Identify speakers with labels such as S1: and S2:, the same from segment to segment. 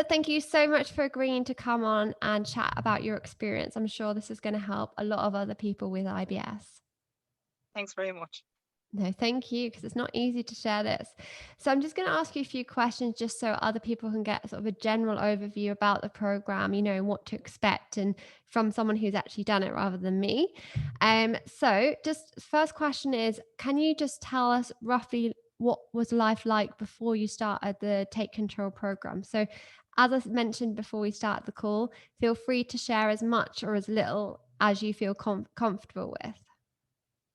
S1: Thank you so much for agreeing to come on and chat about your experience. I'm sure this is going to help a lot of other people with IBS.
S2: Thanks very much.
S1: No, thank you, because it's not easy to share this. So I'm just going to ask you a few questions just so other people can get sort of a general overview about the program, what to expect, and from someone who's actually done it rather than me. So just first question is, can you just tell us roughly what was life like before you started the Take Control program? So as I mentioned before we start the call, feel free to share as much or as little as you feel comfortable with.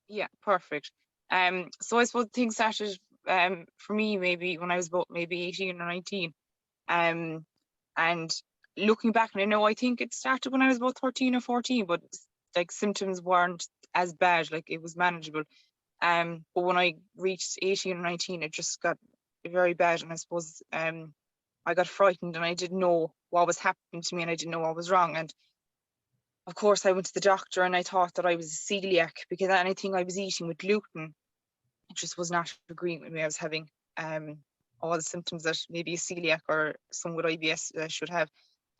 S2: Yeah, perfect. So I suppose things started for me maybe when I was about maybe 18 or 19. Um, and looking back, and I know I think it started when I was about 13 or 14, but like symptoms weren't as bad, like it was manageable. But when I reached 18 or 19, it just got very bad, and I suppose I got frightened, and I didn't know what was happening to me, and I didn't know what was wrong. And of course, I went to the doctor, and I thought that I was celiac because anything I was eating with gluten, it just was not agreeing with me. I was having all the symptoms that maybe a celiac or someone with IBS should have,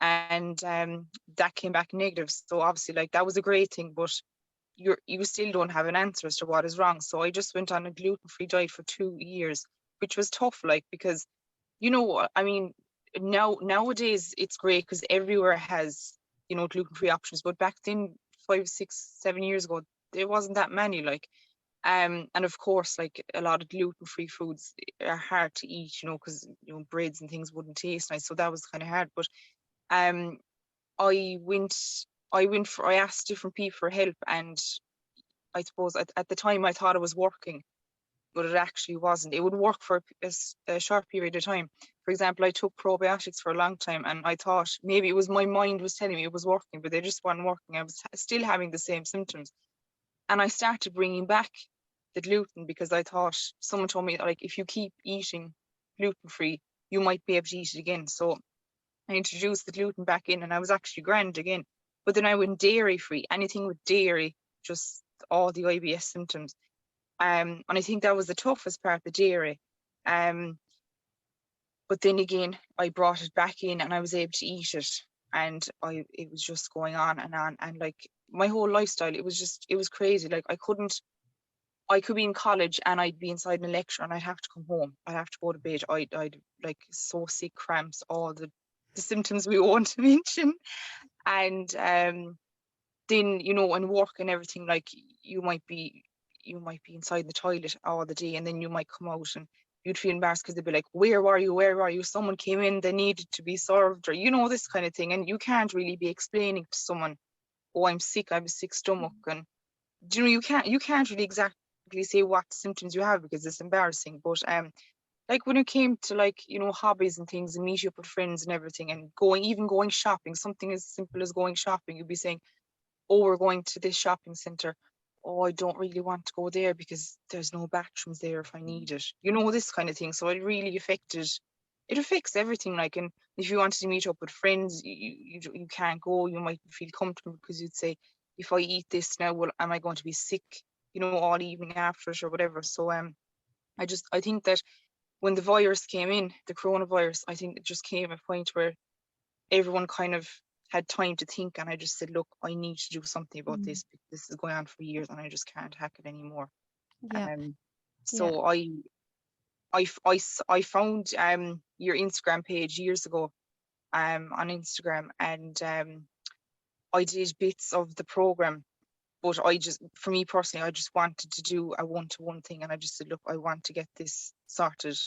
S2: and that came back negative. So obviously, like that was a great thing, but you still don't have an answer as to what is wrong. So I just went on a gluten-free diet for 2 years, which was tough, like because I mean, nowadays it's great because everywhere has gluten-free options, but back then 5, 6, 7 years ago there wasn't that many. Like and of course, like a lot of gluten-free foods are hard to eat, because breads and things wouldn't taste nice, so that was kind of hard. But um, I went, I asked different people for help, and I suppose at the time I thought it was working, but it actually wasn't. It would work for a short period of time. For example, I took probiotics for a long time, and I thought maybe it was my mind was telling me it was working, but they just weren't working. I was still having the same symptoms, and I started bringing back the gluten because I thought someone told me like if you keep eating gluten free, you might be able to eat it again. So I introduced the gluten back in, and I was actually grand again. But then I went dairy free. Anything with dairy, just all the IBS symptoms. And I think that was the toughest part, the dairy. Um, but then again, I brought it back in, and I was able to eat it, and it was just going on, and like my whole lifestyle, it was crazy. Like I could be in college and I'd be inside in a lecture, and I'd have to come home. I'd have to go to bed. I'd like so sick, cramps, all the symptoms we want to mention. And then, and work and everything, like you might be inside the toilet all the day, and then you might come out and you'd feel embarrassed because they'd be like, where were you? Where are you? Someone came in, they needed to be served, or this kind of thing. And you can't really be explaining to someone, oh, I'm sick, I have a sick stomach. And you can't really exactly say what symptoms you have because it's embarrassing. But like when it came to like hobbies and things and meeting up with friends and everything, and going shopping, something as simple as going shopping, you'd be saying, oh, we're going to this shopping center, oh, I don't really want to go there because there's no bathrooms there if I need it, this kind of thing. So it affects everything. Like, and if you wanted to meet up with friends, you can't go. You might feel comfortable because you'd say, if I eat this now, well, am I going to be sick all evening after it or whatever? So I think that when the virus came in, the coronavirus, I think it just came a point where everyone kind of had time to think, and I just said, look, I need to do something about
S1: Mm.
S2: this. This is going on for years, and I just can't hack it anymore.
S1: Yeah.
S2: Um,
S1: Yeah.
S2: so I found your Instagram page years ago on Instagram, and I did bits of the program, but for me personally, I just wanted to do a one-to-one thing, and I just said, look, I want to get this sorted,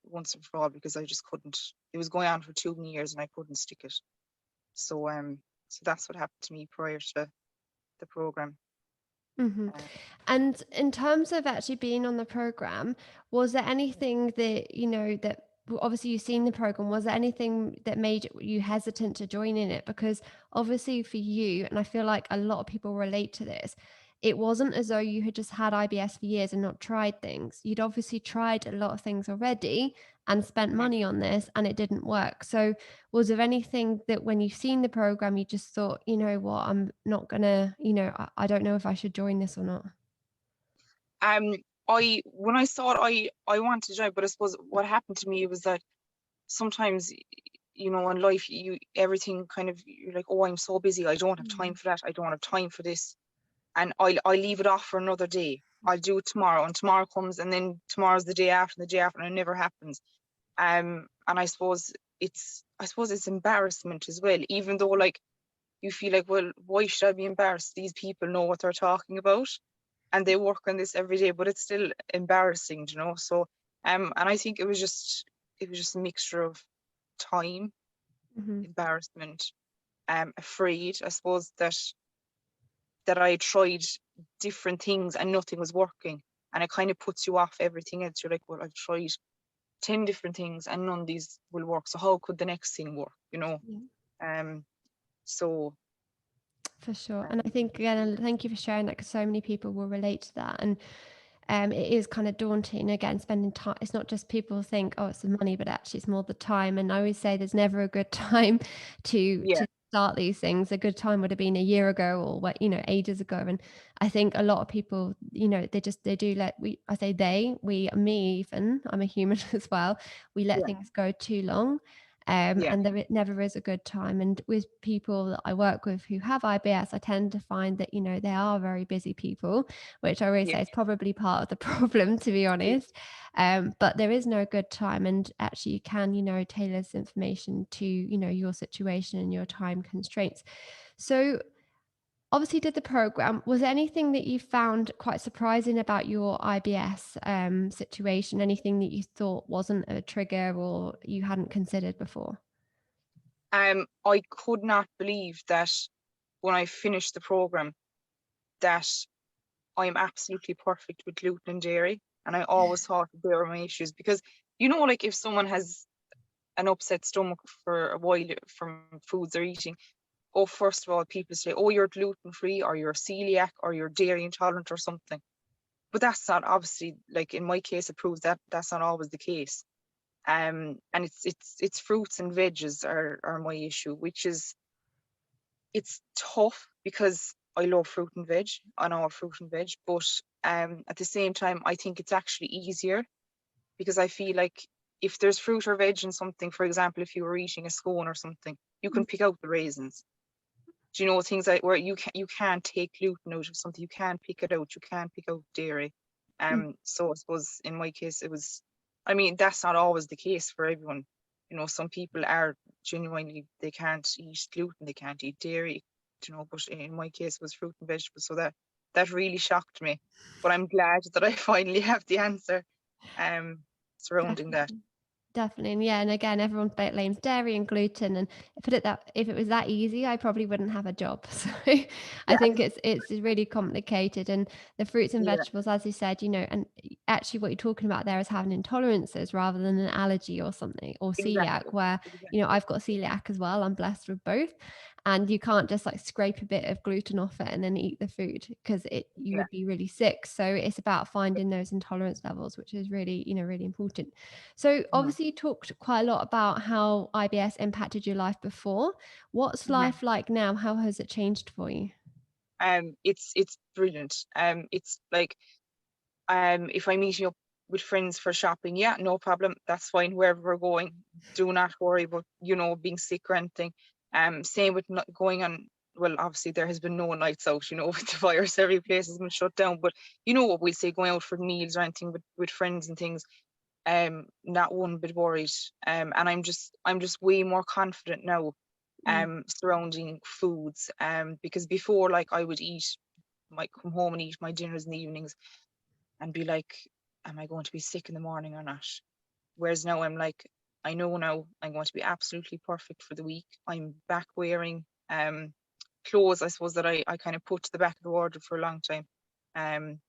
S2: once and for all, because I just couldn't. It was going on for too many years, and I couldn't stick it. So that's what happened to me prior to the program.
S1: Hmm.
S2: Uh,
S1: And in terms of actually being on the program, was there anything that, that obviously you've seen the program, was there anything that made you hesitant to join in it? Because obviously for you, and I feel like a lot of people relate to this, it wasn't as though you had just had IBS for years and not tried things. You'd obviously tried a lot of things already and spent
S2: mm.
S1: money on this and it didn't work. So was there anything that when you've seen the program, you just thought, you know what, I'm not gonna, I don't know if I should join this or not?
S2: um, when I saw it, I wanted to join, but I suppose what happened to me was that sometimes, you know, in life, everything kind of, you're like, oh, I'm so busy, I don't have time
S1: Mm.
S2: for that, I don't have time for this, and I'll leave it off for another day. I'll do it tomorrow, and tomorrow comes, and then tomorrow's the day after, and the day after, and it never happens. And I suppose it's embarrassment as well, even though, like, you feel like, well, why should I be embarrassed? These people know what they're talking about, and they work on this every day, but it's still embarrassing, you know. So and I think it was just a mixture of time,
S1: Mhm.
S2: embarrassment, afraid, I suppose, that I tried different things and nothing was working. And it kind of puts you off everything else. You're like, well, I've tried 10 different things and none of these will work. So how could the next thing work, you know?
S1: Yeah.
S2: Um, so,
S1: For sure. And I
S2: um,
S1: think again, thank you for sharing that because so many people will relate to that. And it is kind of daunting again, spending time. It's not just people think, oh, it's the money, but actually it's more the time. And I always say there's never a good time
S2: yeah,
S1: to start these things. A good time would have been a year ago or what, ages ago. And I think a lot of people, they do let I say me even, I'm a human as well. We let
S2: yeah,
S1: things go too long.
S2: yeah,
S1: And there never is a good time. And with people that I work with who have IBS, I tend to find that, they are very busy people, which I always
S2: yeah,
S1: say is probably part of the problem, to be
S2: yeah,
S1: honest. But there is no good time. And actually, you can, tailor this information to, your situation and your time constraints. So, obviously, did the program. Was there anything that you found quite surprising about your IBS situation? Anything that you thought wasn't a trigger or you hadn't considered before?
S2: I could not believe that when I finished the program that I'm absolutely perfect with gluten and dairy. And I always thought that they were my issues because, you know, like if someone has an upset stomach for a while from foods they're eating, oh, first of all, people say, oh, you're gluten free or you're celiac or you're dairy intolerant or something. But that's not, obviously, like in my case, it proves that that's not always the case. And it's fruits and veggies are my issue, which is, it's tough because I love fruit and veg. I know fruit and veg, but at the same time, I think it's actually easier because I feel like if there's fruit or veg in something, for example, if you were eating a scone or something, you
S1: Mm,
S2: can pick out the raisins. Do you know, things like where you can't take gluten out of something, you can't pick it out, you can't pick out dairy.
S1: mm,
S2: So I suppose in my case it was, I mean, that's not always the case for everyone. You know, some people are genuinely, they can't eat gluten, they can't eat dairy, you know, but in my case it was fruit and vegetables. So that really shocked me. But I'm glad that I finally have the answer um surrounding that.
S1: definitely. Definitely. And yeah, and again, everyone blames dairy and gluten. And if it was that easy, I probably wouldn't have a job. So I
S2: Yeah,
S1: think it's really complicated. And the fruits and
S2: yeah,
S1: vegetables, as you said, and actually what you're talking about there is having intolerances rather than an allergy or something, or celiac,
S2: exactly.
S1: where,
S2: Exactly.
S1: I've got celiac as well. I'm blessed with both. And you can't just like scrape a bit of gluten off it and then eat the food because you
S2: Yeah.
S1: would be really sick. So it's about finding those intolerance levels, which is really, really important. So
S2: Mhm,
S1: obviously you talked quite a lot about how IBS impacted your life before. What's
S2: mhm.
S1: life like now? How has it changed for you?
S2: It's brilliant. It's like, if I'm meeting up with friends for shopping, yeah, no problem. That's fine. Wherever we're going, do not worry about, being sick or anything. Same with not going on. Well, obviously there has been no nights out, with the virus. Every place has been shut down. But you know what we'll say, going out for meals or anything with friends and things. Not one bit worried. And I'm just way more confident now.
S1: Mm,
S2: Surrounding foods. Because before, like, I would might come home and eat my dinners in the evenings and be like, am I going to be sick in the morning or not? Whereas now I'm like, I know now I'm going to be absolutely perfect for the week. I'm back wearing clothes, I suppose, that I kind of put to the back of the wardrobe for a long time. Um,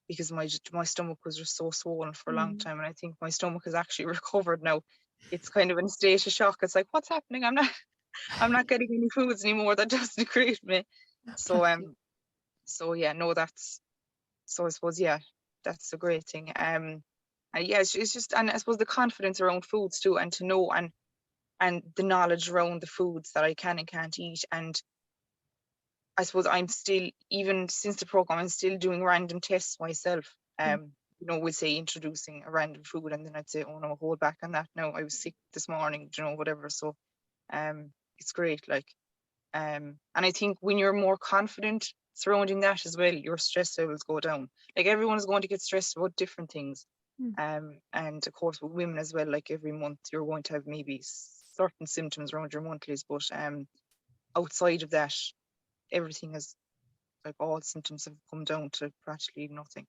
S2: because my stomach was just so swollen for a long
S1: mm.
S2: time. And I think my stomach has actually recovered now. It's kind of in a state of shock. It's like, what's happening? I'm not getting any foods anymore. That doesn't agree with me. So
S1: Bless you.
S2: so yeah, no, that's, so I suppose, yeah, that's a great thing. Yeah, it's just, and I suppose the confidence around foods too, and to know, and the knowledge around the foods that I can and can't eat. And I suppose I'm still, even since the program, I'm still doing random tests myself.
S1: Mm.
S2: we'd say introducing a random food, and then I'd say, oh no, hold back on that. No, I was sick this morning, whatever. So it's great. Like, and I think when you're more confident surrounding that as well, your stress levels go down. Like, everyone is going to get stressed about different things.
S1: Mm.
S2: And of course with women as well, like every month you're going to have maybe certain symptoms around your monthlies, but outside of that, everything is like all symptoms have come down to practically nothing.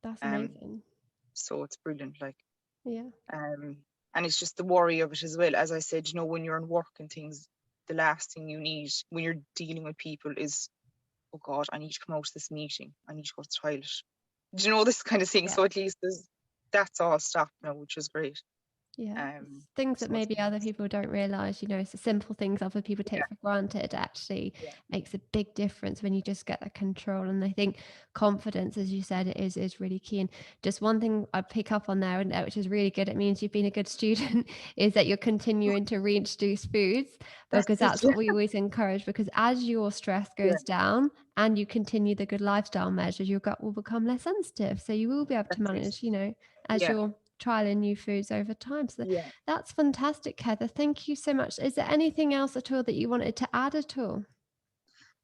S1: That's
S2: Um,
S1: amazing.
S2: so it's brilliant. Like,
S1: Yeah.
S2: and it's just the worry of it as well. As I said, when you're in work and things, the last thing you need when you're dealing with people is, oh God, I need to come out of this meeting. I need to go to the toilet. This kind of thing.
S1: Yeah.
S2: So at least that's all stopped now, which is great.
S1: Yeah,
S2: Um,
S1: it's things that
S2: so it's
S1: maybe other
S2: nice.
S1: people don't realize, it's the simple things other people
S2: Yeah,
S1: take for granted actually
S2: yeah,
S1: makes a big difference when you just get that control. And I think confidence, as you said, is really key. And just one thing I pick up on there, and which is really good, it means you've been a good student, is that you're continuing to reintroduce foods,
S2: that's
S1: because
S2: it.
S1: that's
S2: Yeah,
S1: what we always encourage. Because as your stress
S2: yeah,
S1: goes down and you continue the good lifestyle measures, your gut will become less sensitive. So you will be able to
S2: that's it.
S1: manage, as
S2: Yeah,
S1: you're trialing new foods over time. So
S2: yeah.
S1: that's fantastic, Heather. Thank you so much. Is there anything else at all that you wanted to add at all?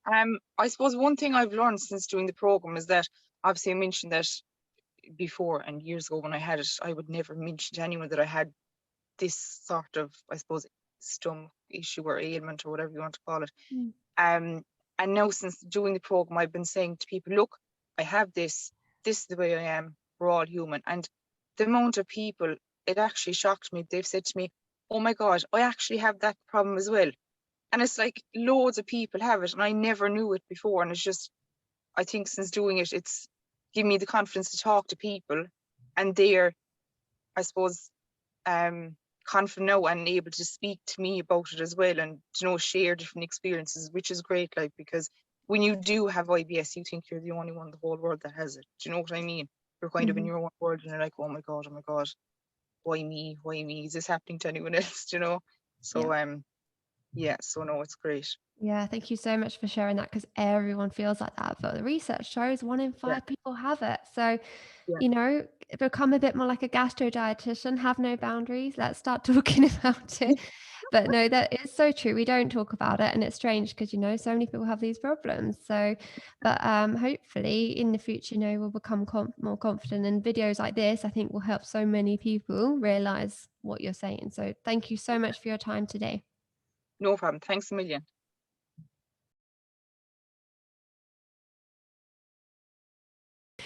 S2: I suppose one thing I've learned since doing the program is that, obviously I mentioned that before, and years ago when I had it, I would never mention to anyone that I had this sort of, I suppose, stomach issue or ailment or whatever you want to call it.
S1: Mm.
S2: Um, and now since doing the program, I've been saying to people, look, I have this. This is the way I am. We're all human. And the amount of people, it actually shocked me. They've said to me, oh my God, I actually have that problem as well. And it's like loads of people have it, and I never knew it before. And it's just, I think since doing it, it's given me the confidence to talk to people, and they're, I suppose, um, confident now and able to speak to me about it as well, and share different experiences, which is great. Like, because when you do have IBS, you think you're the only one in the whole world that has it. Do you know what I mean? You're kind of in
S1: Mhm.
S2: your own world, and you're like, oh my God, why me? Why me? Is this happening to anyone else?
S1: Yeah.
S2: So yeah. So no, it's great.
S1: Yeah, thank you so much for sharing that, because everyone feels like that. But the research shows one in
S2: Yeah,
S1: five people have it. So,
S2: yeah,
S1: become a bit more like a gastro dietitian, have no boundaries. Let's start talking about it. But no, that is so true. We don't talk about it. And it's strange because, so many people have these problems. So, but hopefully in the future, we'll become more confident. And videos like this, I think, will help so many people realize what you're saying. So, thank you so much for your time today.
S2: no problem. Thanks a million.